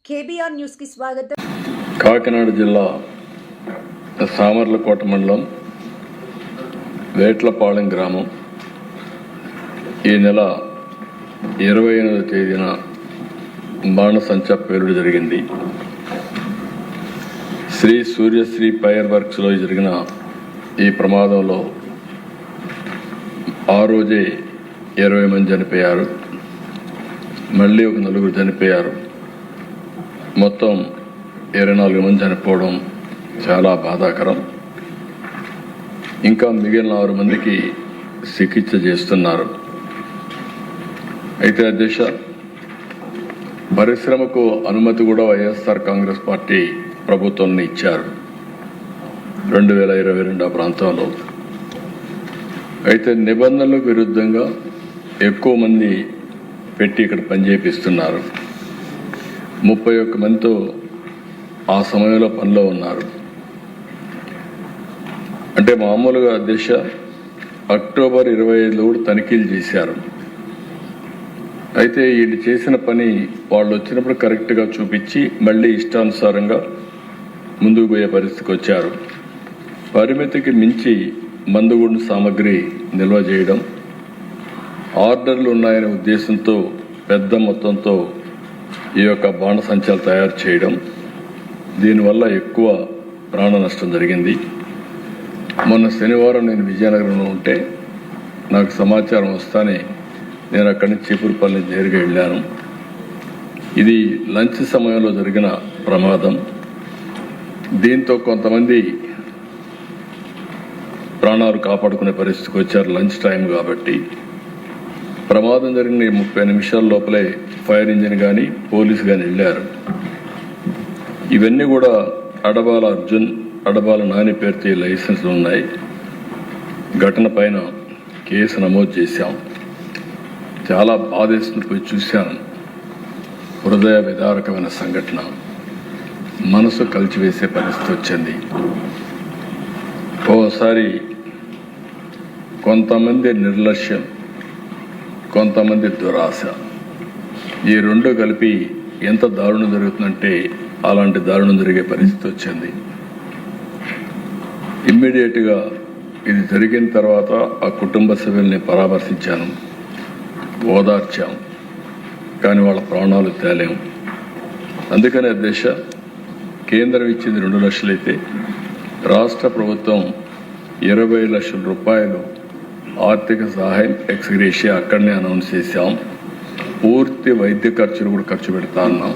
KBR news కి స్వాగతం. కాకినాడ జిల్లా సామర్లకోట మండలం వేట్లపాళెం గ్రామం ఈ నెల 28వ తేదీన బాణసంచా పేలుడు జరిగింది. శ్రీ సూర్యశ్రీ ఫైర్ వర్క్స్లో జరిగిన ఈ ప్రమాదంలో ఆ రోజే 20 మంది చనిపోయారు. మళ్ళీ ఒక 4 చనిపోయారు. మొత్తం 24 మంది చనిపోవడం చాలా బాధాకరం. ఇంకా మిగిలిన 6 మందికి చికిత్స చేస్తున్నారు. అయితే అధ్యక్ష, పరిశ్రమకు అనుమతి కూడా వైఎస్ఆర్ కాంగ్రెస్ పార్టీ ప్రభుత్వంలో ఇచ్చారు 2022 ప్రాంతంలో. అయితే నిబంధనలకు విరుద్ధంగా ఎక్కువ మంది పెట్టి ఇక్కడ పనిచేపిస్తున్నారు. 31 మందితో ఆ సమయంలో పనిలో ఉన్నారు. అంటే మామూలుగా అధ్యక్ష అక్టోబర్ 25లో కూడా తనిఖీలు చేశారు. అయితే వీళ్ళు చేసిన పని వాళ్ళు వచ్చినప్పుడు కరెక్ట్గా చూపించి మళ్ళీ ఇష్టానుసారంగా ముందుకు పోయే పరిస్థితికి వచ్చారు. పరిమితికి మించి మందుగుండు సామగ్రి నిల్వ చేయడం, ఆర్డర్లు ఉన్నాయనే ఉద్దేశంతో పెద్ద మొత్తంతో ఈ యొక్క బాణసంచాలు తయారు చేయడం, దీనివల్ల ఎక్కువ ప్రాణ నష్టం జరిగింది. మొన్న శనివారం నేను విజయనగరంలో ఉంటే నాకు సమాచారం వస్తానే నేను అక్కడి నుంచి చీపురుపల్లి నేరుగా వెళ్ళాను. ఇది లంచ్ సమయంలో జరిగిన ప్రమాదం. దీంతో కొంతమంది ప్రాణాలు కాపాడుకునే పరిస్థితికి వచ్చారు. లంచ్ టైం కాబట్టి. ప్రమాదం జరిగిన 30 నిమిషాల లోపలే ఫైర్ ఇంజిన్ కానీ పోలీసు కానీ వెళ్ళారు. ఇవన్నీ కూడా అడబాల అర్జున్, అడబాల నాని పేరుతో లైసెన్స్లు ఉన్నాయి. ఘటన పైన కేసు నమోదు చేశాం. చాలా బాధేస్తుంది. పోయి చూశాను. హృదయ విదారకమైన సంఘటన, మనసు కలిచివేసే పరిస్థితి వచ్చింది. ఓసారి కొంతమంది నిర్లక్ష్యం, కొంతమంది దురాశ, ఈ రెండు కలిపి ఎంత దారుణం జరుగుతుందంటే అలాంటి దారుణం జరిగే పరిస్థితి వచ్చింది. ఇమ్మీడియట్గా ఇది జరిగిన తర్వాత ఆ కుటుంబ సభ్యుల్ని పరామర్శించాను, ఓదార్చాం. కానీ వాళ్ళ ప్రాణాలు తేలేము. అందుకనే అధ్యక్ష, కేంద్రం ఇచ్చింది 2 లక్షలు అయితే రాష్ట్ర ప్రభుత్వం 20 లక్షల రూపాయలు ఆర్థిక సహాయం ఎక్స్గ్రేషియా అక్కడనే అనౌన్స్ చేశాం. పూర్తి వైద్య ఖర్చులు కూడా ఖర్చు పెడతా ఉన్నాం.